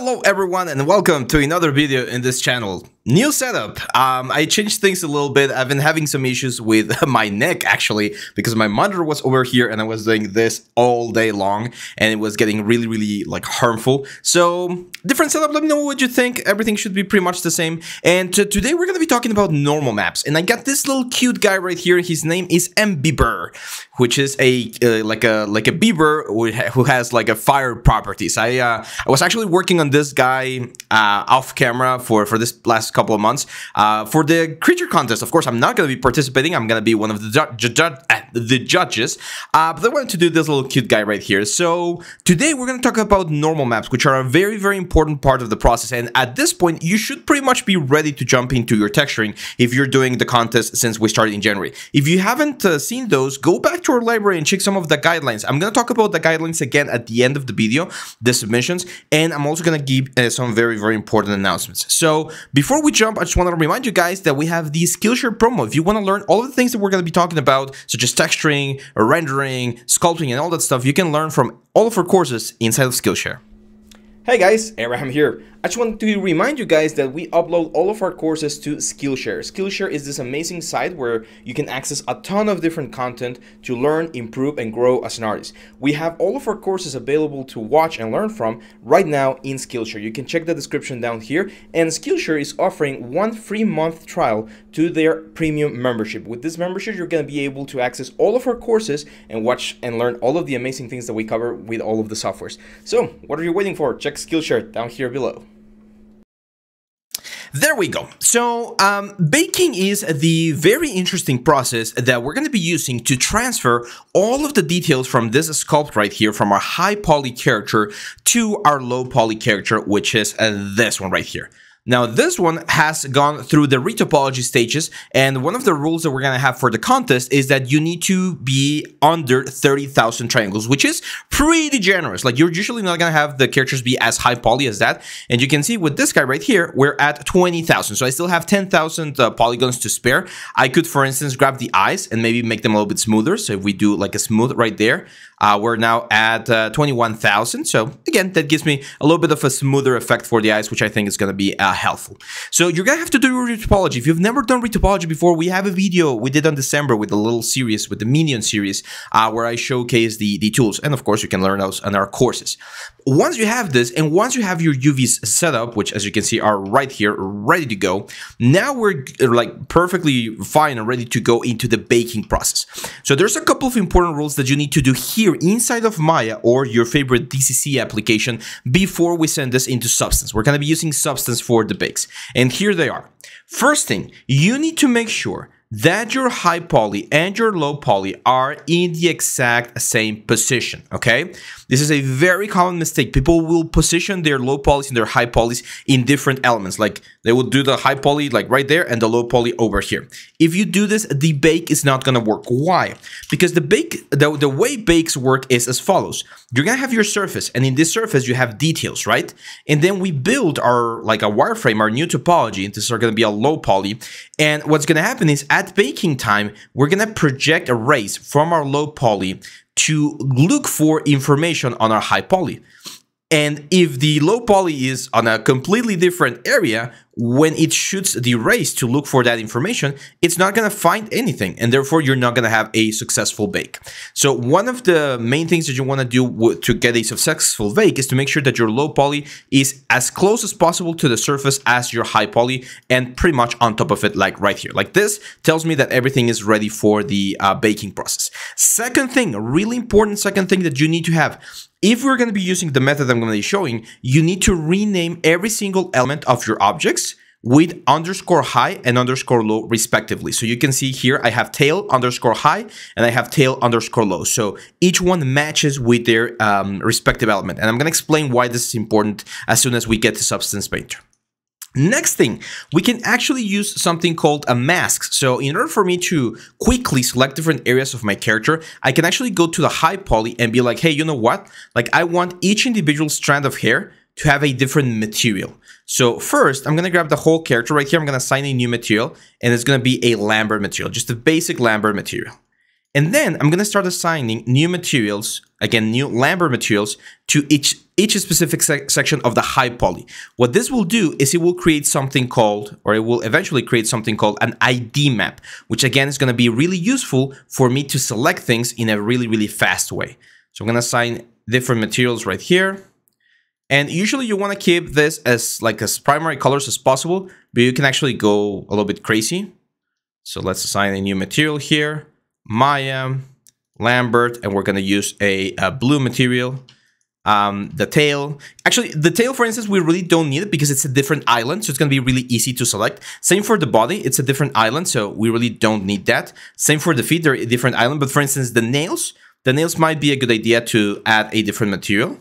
Hello everyone and welcome to another video in this channel. New setup. I changed things a little bit. I've been having some issues with my neck actually because my monitor was over here and I was doing this all day long and it was getting really like harmful. So different setup, let me know what you think. Everything should be pretty much the same. And today we're going to be talking about normal maps. And I got this little cute guy right here. His name is Beaver, which is a like a beaver who has like a fire properties. I was actually working on this guy off camera for this last couple of months for the creature contest. Of course, I'm not going to be participating. I'm going to be one of the judges, but I wanted to do this little cute guy right here. So today we're going to talk about normal maps, which are a very important part of the process. And at this point, you should pretty much be ready to jump into your texturing if you're doing the contest since we started in January. If you haven't seen those, go back to our library and check some of the guidelines. I'm going to talk about the guidelines again at the end of the video, the submissions, and I'm also going to give some very important announcements. So before we jump, I just want to remind you guys that we have the Skillshare promo. If you want to learn all of the things that we're going to be talking about, such as texturing, rendering, sculpting, and all that stuff, you can learn from all of our courses inside of Skillshare. Hey guys, Abraham here. I just wanted to remind you guys that we upload all of our courses to Skillshare. Skillshare is this amazing site where you can access a ton of different content to learn, improve, and grow as an artist. We have all of our courses available to watch and learn from right now in Skillshare. You can check the description down here, and Skillshare is offering 1 free month trial to their premium membership. With this membership, you're going to be able to access all of our courses and watch and learn all of the amazing things that we cover with all of the softwares. So, what are you waiting for? Check Skillshare down here below. There we go. So baking is the very interesting process that we're going to be using to transfer all of the details from this sculpt right here, from our high poly character to our low poly character, which is this one right here. Now, this one has gone through the retopology stages, and one of the rules that we're going to have for the contest is that you need to be under 30,000 triangles, which is pretty generous. Like, you're usually not going to have the characters be as high poly as that, and you can see with this guy right here, we're at 20,000, so I still have 10,000 polygons to spare. I could, for instance, grab the eyes and maybe make them a little bit smoother, so if we do like a smooth right there, we're now at 21,000, so again, that gives me a little bit of a smoother effect for the eyes, which I think is going to be helpful. So you're gonna have to do retopology. If you've never done retopology before, we have a video we did on December with a little series, with the Minion series, where I showcase the tools, and of course you can learn those on our courses. Once you have this, and once you have your UVs set up, which as you can see are right here, ready to go, now we're like perfectly fine and ready to go into the baking process. So there's a couple of important rules that you need to do here inside of Maya or your favorite DCC application before we send this into Substance. We're going to be using Substance for the bakes, and here they are. First thing, you need to make sure that your high poly and your low poly are in the exact same position, okay? This is a very common mistake. People will position their low polys and their high polys in different elements. Like, they will do the high poly like right there and the low poly over here. If you do this, the bake is not gonna work. Why? Because the way bakes work is as follows. You're gonna have your surface, and in this surface you have details, right? And then we build our, like a wireframe, our new topology, and this is gonna be a low poly. And what's gonna happen is at baking time, we're gonna project a rays from our low poly to look for information on our high poly. And if the low poly is on a completely different area, when it shoots the rays to look for that information, it's not going to find anything, and therefore you're not going to have a successful bake. So one of the main things that you want to do to get a successful bake is to make sure that your low poly is as close as possible to the surface as your high poly, and pretty much on top of it, like right here. Like this tells me that everything is ready for the baking process. Second thing, a really important second thing that you need to have, if we're going to be using the method I'm going to be showing, you need to rename every single element of your objects with underscore high and underscore low respectively. So you can see here I have tail underscore high and I have tail underscore low. So each one matches with their respective element. And I'm going to explain why this is important as soon as we get to Substance Painter. Next thing, we can actually use something called a mask. So in order for me to quickly select different areas of my character, I can actually go to the high poly and be like, hey, you know what? Like, I want each individual strand of hair to have a different material. So first, I'm going to grab the whole character right here. I'm going to assign a new material, and it's going to be a Lambert material, just a basic Lambert material. And then I'm going to start assigning new materials, again, new Lambert materials to each specific section of the high poly. What this will do is it will create something called, or it will eventually create something called an ID map, which again is going to be really useful for me to select things in a really, really fast way. So I'm going to assign different materials right here. And usually you want to keep this as primary colors as possible, but you can actually go a little bit crazy. So let's assign a new material here. Maya, Lambert, and we're going to use a blue material. The tail, actually the tail, for instance, we really don't need it because it's a different island, so it's going to be really easy to select. Same for the body, it's a different island, so we really don't need that. Same for the feet, they're a different island, but for instance the nails might be a good idea to add a different material.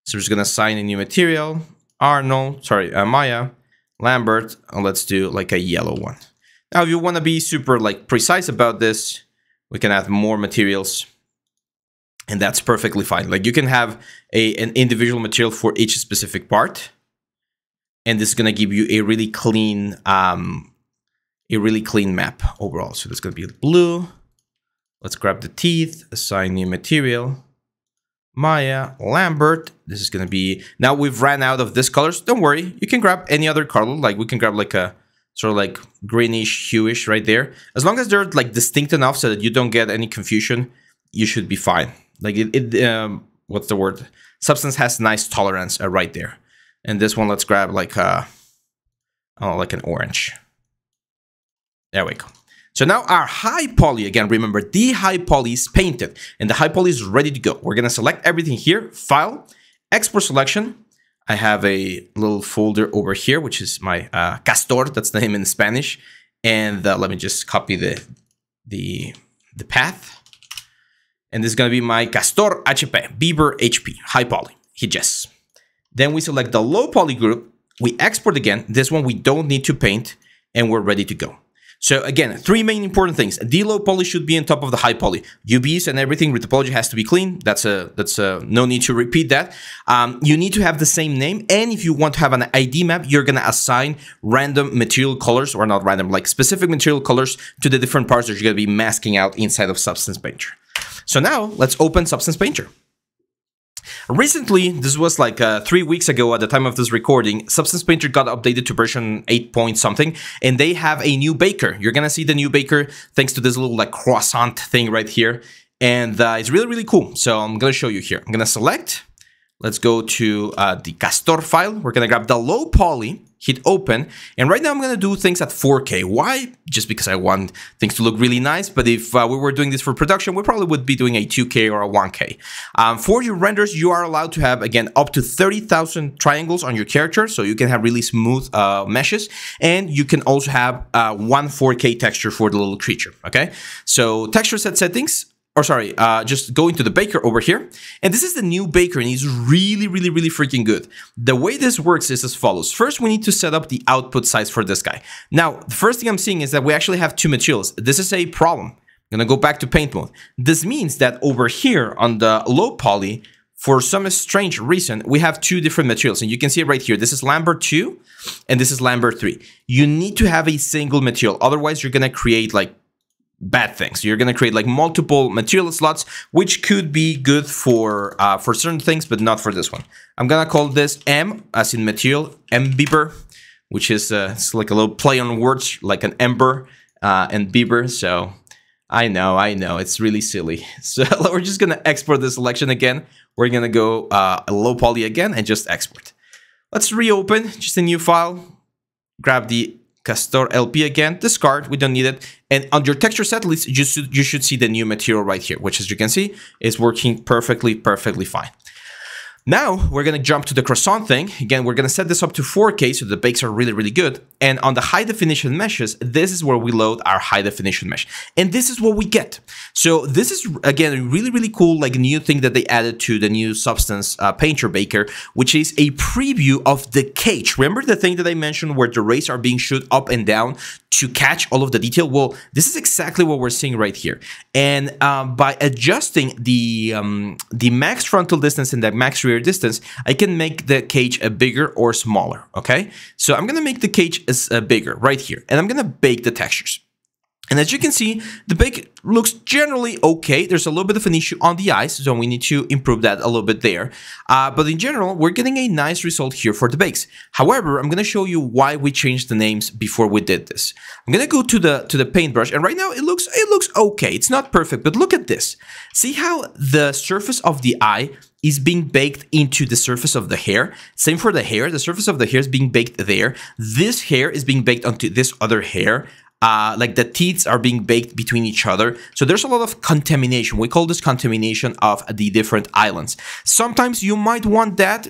So we're just going to assign a new material. Maya, Lambert, and let's do like a yellow one. Now, if you want to be super precise about this, we can add more materials, and that's perfectly fine. Like you can have an individual material for each specific part, and this is going to give you a really clean map overall. So that's going to be blue. Let's grab the teeth, assign new material. Maya, Lambert. This is going to be, now we've ran out of this colors. Don't worry, you can grab any other color. Like we can grab like a sort of like greenish, hueish right there. As long as they're like distinct enough so that you don't get any confusion, you should be fine. Like what's the word? Substance has nice tolerance right there. And this one, let's grab like like an orange. There we go. So now our high poly, again, remember the high poly is painted and the high poly is ready to go. We're going to select everything here, file, export selection. I have a little folder over here, which is my Castor, that's the name in Spanish. And let me just copy the path. And this is going to be my Castor HP, Beaver HP, high poly, hit yes. Then we select the low poly group. We export again. This one we don't need to paint and we're ready to go. So again, three main important things. The low poly should be on top of the high poly. UVs and everything, retopology has to be clean. That's no need to repeat that. You need to have the same name. And if you want to have an ID map, you're going to assign random material colors, or not random, like specific material colors to the different parts that you're going to be masking out inside of Substance Painter. So now let's open Substance Painter. Recently, this was like 3 weeks ago at the time of this recording, Substance Painter got updated to version 8 point something, and they have a new baker. You're gonna see the new baker thanks to this little like croissant thing right here, and it's really, really cool. So I'm gonna show you here. I'm gonna select, let's go to the Castor file. We're gonna grab the low poly, hit open, and right now I'm gonna do things at 4K. Why? Just because I want things to look really nice, but if we were doing this for production, we probably would be doing a 2K or a 1K. For your renders, you are allowed to have, again, up to 30,000 triangles on your character, so you can have really smooth meshes, and you can also have one 4K texture for the little creature, okay? So texture set settings, or sorry, just go into the baker over here. And this is the new baker, and it's really, really, really freaking good. The way this works is as follows. First, we need to set up the output size for this guy. Now, the first thing I'm seeing is that we actually have two materials. This is a problem. I'm gonna go back to paint mode. This means that over here on the low poly, for some strange reason, we have two different materials. And you can see it right here. This is Lambert 2, and this is Lambert 3. You need to have a single material. Otherwise, you're gonna create like bad things. You're going to create like multiple material slots, which could be good for certain things, but not for this one. I'm going to call this M, as in material, M Beaver, which is it's like a little play on words, like an ember and beaver. So I know, it's really silly. So we're just going to export the selection again. We're going to go low poly again and just export. Let's reopen just a new file. Grab the Castor LP again, discard, we don't need it. And on your texture set list, you should see the new material right here, which as you can see, is working perfectly fine. Now, we're going to jump to the croissant thing. Again, we're going to set this up to 4K, so the bakes are really, really good. And on the high definition meshes, this is where we load our high definition mesh. And this is what we get. So this is, again, a really, really cool, like, new thing that they added to the new Substance Painter Baker, which is a preview of the cage. Remember the thing that I mentioned where the rays are being shot up and down to catch all of the detail? Well, this is exactly what we're seeing right here. And by adjusting the max frontal distance and the max rear distance, I can make the cage a bigger or smaller, okay? So I'm gonna make the cage as bigger right here, and I'm gonna bake the textures. And as you can see, the bake looks generally okay. There's a little bit of an issue on the eyes, so we need to improve that a little bit there. But in general, we're getting a nice result here for the bakes. However, I'm going to show you why we changed the names before we did this. I'm going to go to the paintbrush, and right now it looks okay. It's not perfect, but look at this. See how the surface of the eye is being baked into the surface of the hair. Same for the hair. The surface of the hair is being baked there. This hair is being baked onto this other hair. Like the teeth are being baked between each other. So there's a lot of contamination. We call this contamination of the different islands. Sometimes you might want that,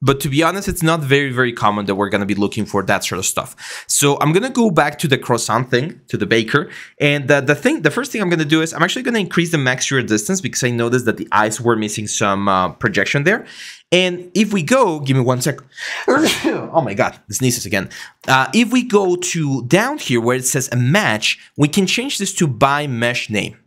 but to be honest, it's not very common that we're going to be looking for that sort of stuff. So I'm going to go back to the croissant thing, to the baker. And the first thing I'm going to do is I'm actually going to increase the maximum distance because I noticed that the eyes were missing some projection there. And if we go, give me 1 sec. Oh my God, the sneezes again. If we go to down here where it says a match, we can change this to by mesh name.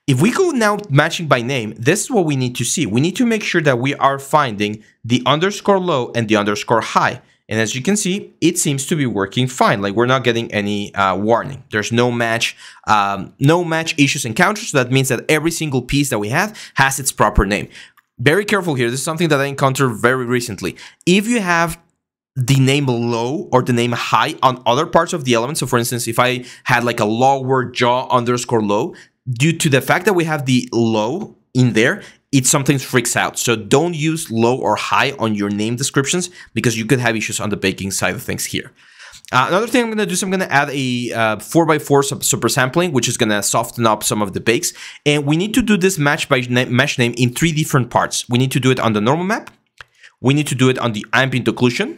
If we go now matching by name, this is what we need to see. We need to make sure that we are finding the underscore low and the underscore high. And as you can see, it seems to be working fine. Like we're not getting any warning. There's no match issues encountered. So that means that every single piece that we have has its proper name. Very careful here. This is something that I encountered very recently. If you have the name low or the name high on other parts of the element, so for instance, if I had like a lower jaw underscore low, due to the fact that we have the low in there, it sometimes freaks out. So don't use low or high on your name descriptions because you could have issues on the baking side of things here. Another thing I'm going to do is I'm going to add a 4x4 super sampling, which is going to soften up some of the bakes. And we need to do this match by mesh name in 3 different parts. We need to do it on the normal map. We need to do it on the ambient occlusion,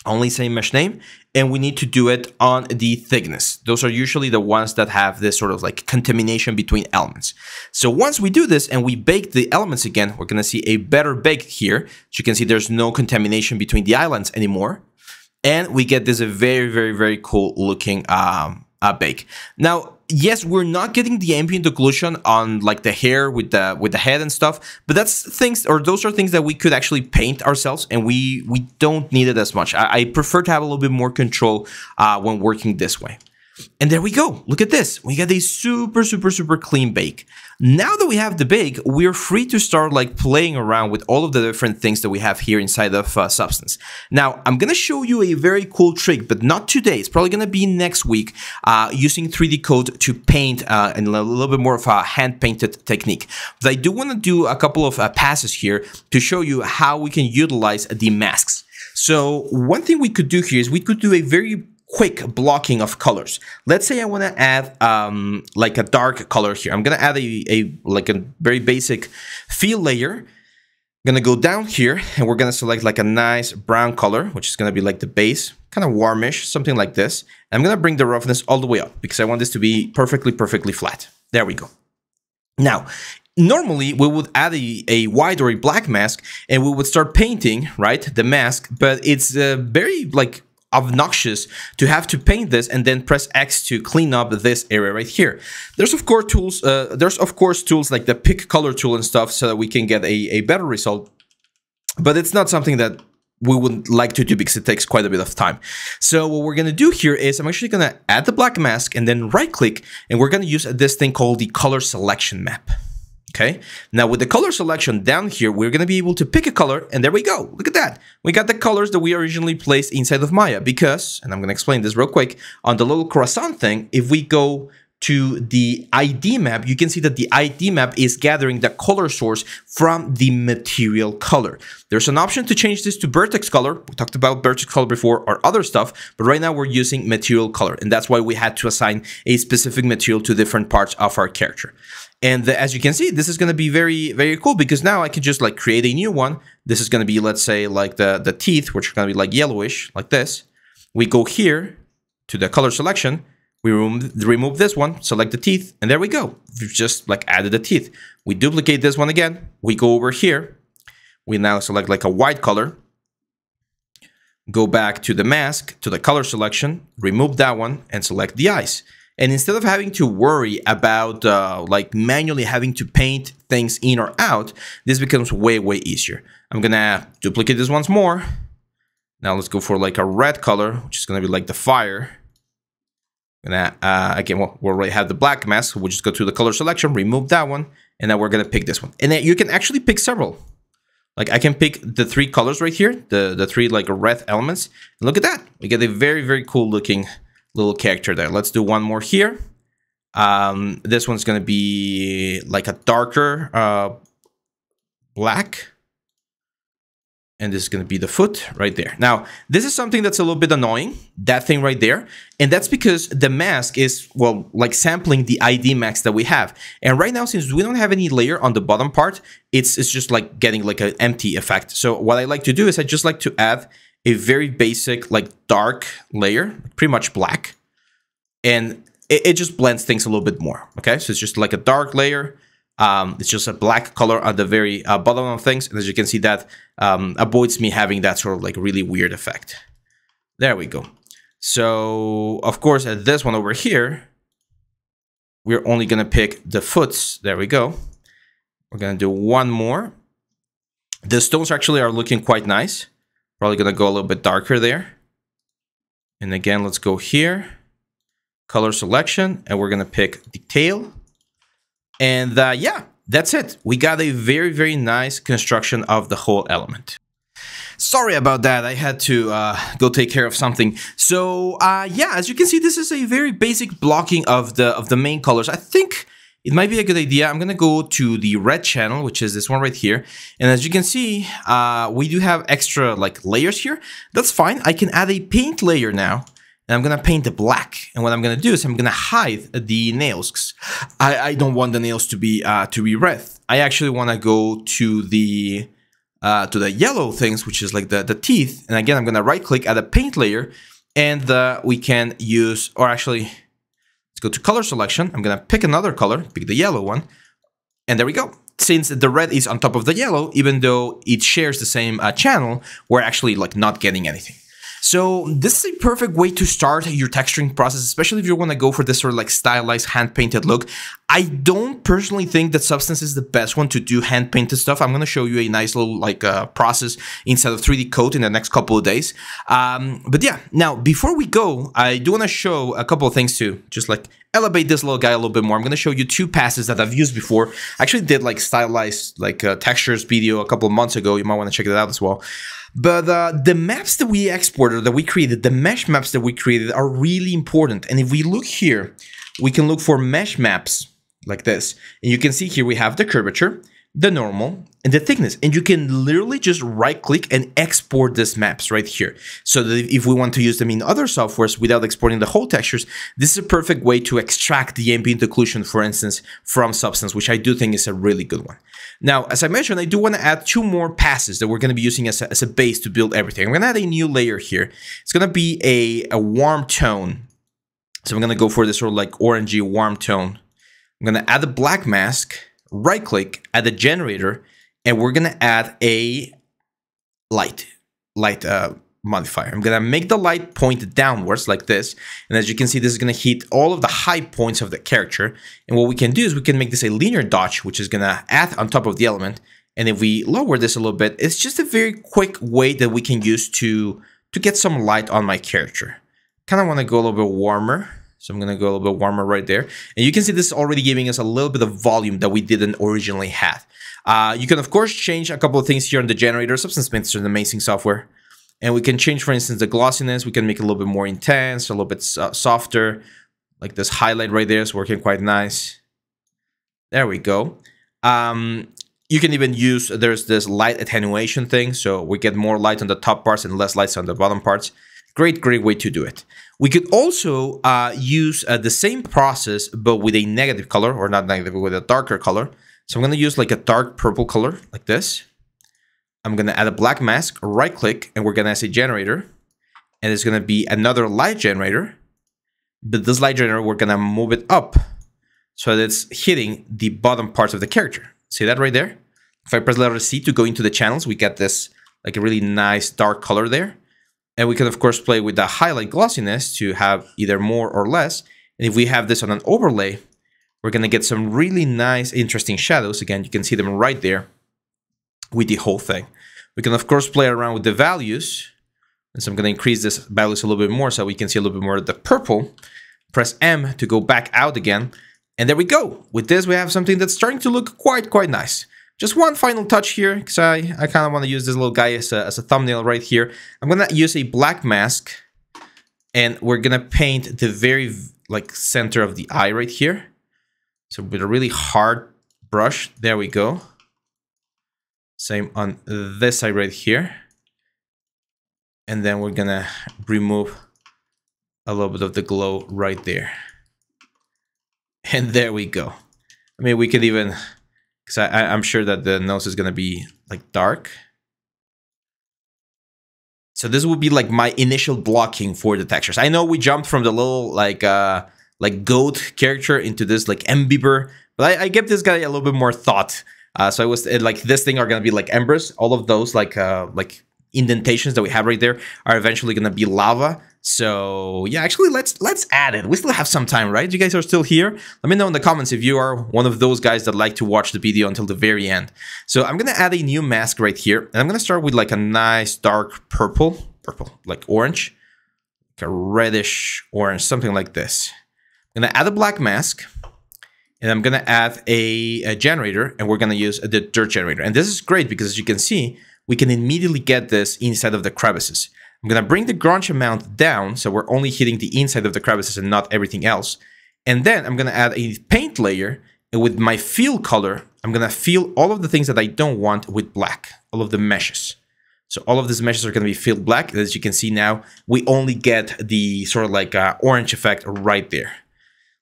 only same mesh name. And we need to do it on the thickness. Those are usually the ones that have this sort of like contamination between elements. So once we do this and we bake the elements again, we're going to see a better bake here. As you can see, there's no contamination between the islands anymore. And we get this a very cool looking bake. Now, yes, we're not getting the ambient occlusion on like the hair with the head and stuff, but that's things, or those are things that we could actually paint ourselves, and we don't need it as much. I prefer to have a little bit more control when working this way. And there we go. Look at this. We got a super clean bake. Now that we have the bake, we're free to start like playing around with all of the different things that we have here inside of Substance. Now, I'm going to show you a very cool trick, but not today. It's probably going to be next week using 3D Code to paint in a little bit more of a hand-painted technique. But I do want to do a couple of passes here to show you how we can utilize the masks. So one thing we could do here is we could do a very quick blocking of colors. Let's say I want to add like a dark color here. I'm going to add a very basic fill layer. I'm going to go down here and we're going to select like a nice brown color, which is going to be like the base, kind of warmish, something like this. And I'm going to bring the roughness all the way up because I want this to be perfectly flat. There we go. Now, normally we would add a white or a black mask and we would start painting, right, the mask, but it's very like obnoxious to have to paint this and then press X to clean up this area right here. There's of course tools. Tools like the pick color tool and stuff, so that we can get a better result. But it's not something that we would like to do because it takes quite a bit of time. So what we're gonna do here is I'm actually gonna add the black mask and then right click, and we're gonna use this thing called the color selection map. Okay, now with the color selection down here, we're going to be able to pick a color, and there we go. Look at that. We got the colors that we originally placed inside of Maya because, and I'm going to explain this real quick, on the little croissant thing, if we go to the ID map, you can see that the ID map is gathering the color source from the material color. There's an option to change this to vertex color. We talked about vertex color before or other stuff, but right now we're using material color, and that's why we had to assign a specific material to different parts of our character. And as you can see, this is going to be very cool because now I can just like create a new one. This is going to be, let's say, like the teeth, which are going to be like yellowish, like this. We go here to the color selection. We remove this one, select the teeth, and there we go. We've just like added the teeth. We duplicate this one again. We go over here. We now select like a white color. Go back to the mask, to the color selection, remove that one, and select the eyes. And instead of having to worry about like manually having to paint things in or out, this becomes way easier. I'm gonna duplicate this once more. Now let's go for like a red color, which is gonna be like the fire. I'm gonna, again, well, we already have the black mask, so we'll just go to the color selection, remove that one, and then we're gonna pick this one. And then you can actually pick several. Like I can pick the 3 colors right here, the 3 like red elements. And look at that, we get a very, very cool looking little character there. Let's do one more here. This one's gonna be like a darker black. And this is going to be the foot right there. Now, this is something that's a little bit annoying, that thing right there. And that's because the mask is, well, like sampling the ID max that we have. And right now, since we don't have any layer on the bottom part, it's just like getting like an empty effect. So what I like to do is I just like to add a very basic, like dark layer, pretty much black. And it just blends things a little bit more, okay? So it's just like a dark layer. It's just a black color at the very bottom of things. And as you can see, that avoids me having that sort of like really weird effect. There we go. So, of course, at this one over here, we're only going to pick the foots. There we go. We're going to do one more. The stones actually are looking quite nice. Probably going to go a little bit darker there. And again, let's go here. Color selection. And we're going to pick the tail. And yeah, that's it. We got a very, very nice construction of the whole element. Sorry about that. I had to go take care of something. So yeah, as you can see, this is a very basic blocking of the main colors. I think it might be a good idea. I'm gonna go to the red channel, which is this one right here. And as you can see, we do have extra like layers here. That's fine. I can add a paint layer now. And I'm gonna paint the black, and what I'm gonna do is I'm gonna hide the nails. I don't want the nails to be red. I actually want to go to the yellow things, which is like the teeth. And again, I'm gonna right click, add a paint layer, and we can use, or actually, let's go to color selection. I'm gonna pick another color, pick the yellow one, and there we go. Since the red is on top of the yellow, even though it shares the same channel, we're actually like not getting anything. So this is a perfect way to start your texturing process, especially if you want to go for this sort of like stylized hand-painted look. I don't personally think that Substance is the best one to do hand-painted stuff. I'm going to show you a nice little like process inside of 3D Code in the next couple of days. But yeah, now before we go, I do want to show a couple of things to just like elevate this little guy a little bit more. I'm going to show you 2 passes that I've used before. I actually did like stylized like textures video a couple of months ago. You might want to check it out as well. But the maps that we exported, that we created, the mesh maps that we created are really important. And if we look here, we can look for mesh maps like this. And you can see here we have the curvature, the normal, and the thickness. And you can literally just right click and export these maps right here. So that if we want to use them in other softwares without exporting the whole textures, this is a perfect way to extract the ambient occlusion, for instance, from Substance, which I do think is a really good one. Now, as I mentioned, I do want to add 2 more passes that we're going to be using as a base to build everything. I'm going to add a new layer here. It's going to be a warm tone. So I'm going to go for this sort of like orangey warm tone. I'm going to add a black mask, right click, add a generator, and we're going to add a light modifier. I'm going to make the light point downwards like this. And as you can see, this is going to hit all of the high points of the character. And what we can do is we can make this a linear dodge, which is going to add on top of the element. And if we lower this a little bit, it's just a very quick way that we can use to get some light on my character. Kind of want to go a little bit warmer. So I'm going to go a little bit warmer right there. And you can see this is already giving us a little bit of volume that we didn't originally have. You can, of course, change a couple of things here on the generator. Substance Paint is an amazing software. And we can change, for instance, the glossiness. We can make it a little bit more intense, a little bit softer. Like this highlight right there is working quite nice. There we go. You can even use, there's this light attenuation thing. So we get more light on the top parts and less lights on the bottom parts. Great way to do it. We could also use the same process, but with a negative color, or not negative, but with a darker color. So I'm going to use like a dark purple color like this. I'm going to add a black mask, right click, and we're going to say generator. And it's going to be another light generator. But this light generator, we're going to move it up so that it's hitting the bottom parts of the character. See that right there? If I press letter C to go into the channels, we get this like a really nice dark color there. And we can, of course, play with the highlight glossiness to have either more or less. And if we have this on an overlay, we're going to get some really nice, interesting shadows. Again, you can see them right there with the whole thing. We can, of course, play around with the values. And so I'm going to increase this values a little bit more so we can see a little bit more of the purple. press M to go back out again. And there we go. With this, we have something that's starting to look quite nice. Just one final touch here, because I kind of want to use this little guy as a thumbnail right here. I'm going to use a black mask, and we're going to paint the very center of the eye right here. So with a really hard brush, there we go. Same on this side right here. And then we're going to remove a little bit of the glow right there. And there we go. I mean, we could even... because I'm sure that the nose is going to be dark. So this would be my initial blocking for the textures. I know we jumped from the little goat character into this Embiber, but I give this guy a little bit more thought. So I was this thing are going to be embers. All of those indentations that we have right there are eventually going to be lava. So yeah, actually let's add it. We still have some time, right? You guys are still here? Let me know in the comments if you are one of those guys that like to watch the video until the very end. So I'm gonna add a new mask right here, and I'm gonna start with a nice dark purple, like orange, a reddish orange, something like this. I'm gonna add a black mask, and I'm gonna add a generator, and we're gonna use the dirt generator. And this is great because, as you can see, we can immediately get this inside of the crevices. I'm going to bring the grunge amount down, so we're only hitting the inside of the crevices and not everything else. And then I'm going to add a paint layer, and with my fill color, I'm going to fill all of the things that I don't want with black, all of the meshes. So all of these meshes are going to be filled black. As you can see now, we only get the sort of orange effect right there.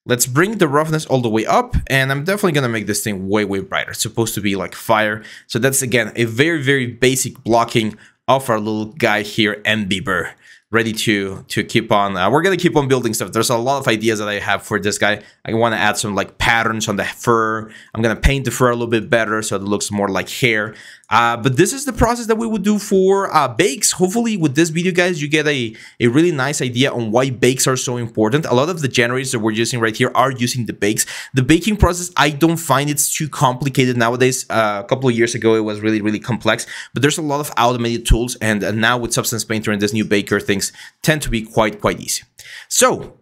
Let's bring the roughness all the way up, and I'm definitely going to make this thing way brighter. It's supposed to be like fire. So that's, again, a very basic blocking of our little guy here, Embiber, ready to keep on. We're going to keep on building stuff. There's a lot of ideas that I have for this guy. I want to add some patterns on the fur. I'm going to paint the fur a little bit better so it looks more like hair. But this is the process that we would do for bakes. Hopefully with this video, guys, you get a really nice idea on why bakes are so important. A lot of the generators that we're using right here are using the bakes. The baking process, I don't find it's too complicated nowadays. A couple of years ago, it was really complex, but there's a lot of automated tools, and now with Substance Painter and this new baker, things tend to be quite easy. So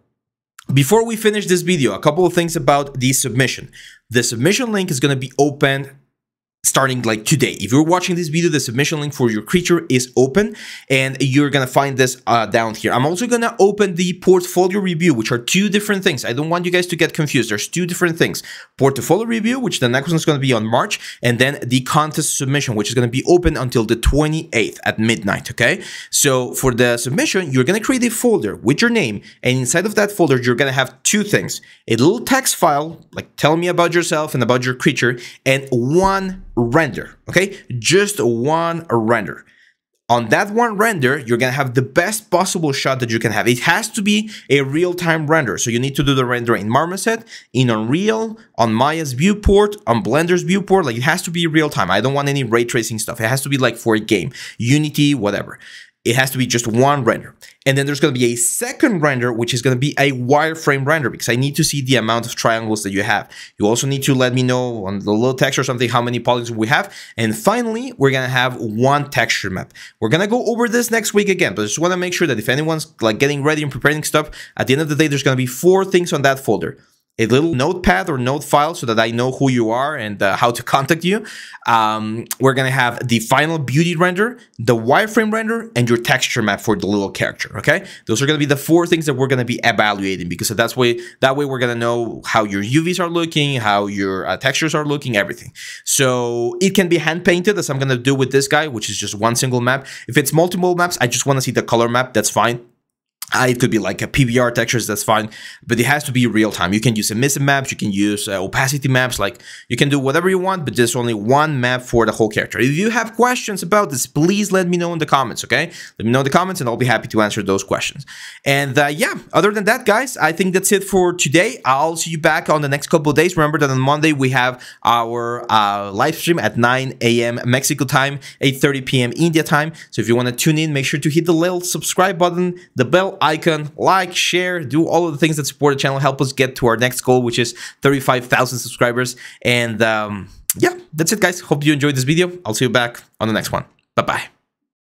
before we finish this video, a couple of things about the submission. The submission link is going to be open starting today. If you're watching this video, the submission link for your creature is open, and you're gonna find this down here. I'm also gonna open the portfolio review, which are two different things. I don't want you guys to get confused. There's two different things. Portfolio review, which the next one is gonna be on March, and then the contest submission, which is gonna be open until the 28th at midnight, okay? So for the submission, you're gonna create a folder with your name, and inside of that folder, you're gonna have two things. A little text file, tell me about yourself and about your creature, and one render, okay? Just one render. On that one render, you're gonna have the best possible shot that you can have. It has to be a real-time render, so you need to do the render in Marmoset, in Unreal, on Maya's viewport, on Blender's viewport. It has to be real-time. I don't want any ray tracing stuff. It has to be for a game, Unity, whatever. It has to be just one render. And then there's going to be a second render, which is going to be a wireframe render, because I need to see the amount of triangles that you have. You also need to let me know on the little text or something how many polygons we have. And finally, we're going to have one texture map. We're going to go over this next week again, but I just want to make sure that if anyone's getting ready and preparing stuff, at the end of the day, there's going to be 4 things on that folder. A little notepad or note file so that I know who you are and how to contact you. We're going to have the final beauty render, the wireframe render, and your texture map for the little character, okay? Those are going to be the 4 things that we're going to be evaluating, because that way we're going to know how your UVs are looking, how your textures are looking, everything. So it can be hand painted, as I'm going to do with this guy, which is just one single map. If it's multiple maps, I just want to see the color map, that's fine. It could be a PBR textures, that's fine, but it has to be real time. You can use emissive maps, you can use opacity maps, you can do whatever you want, but there's only one map for the whole character. If you have questions about this, please let me know in the comments, okay? Let me know in the comments and I'll be happy to answer those questions. And yeah, other than that, guys, I think that's it for today. I'll see you back on the next couple of days. Remember that on Monday we have our live stream at 9 a.m. Mexico time, 8:30 p.m. India time. So if you want to tune in, make sure to hit the little subscribe button, the bell icon, like, share, do all of the things that support the channel, help us get to our next goal, which is 35,000 subscribers. And yeah, that's it, guys. Hope you enjoyed this video. I'll see you back on the next one. Bye-bye.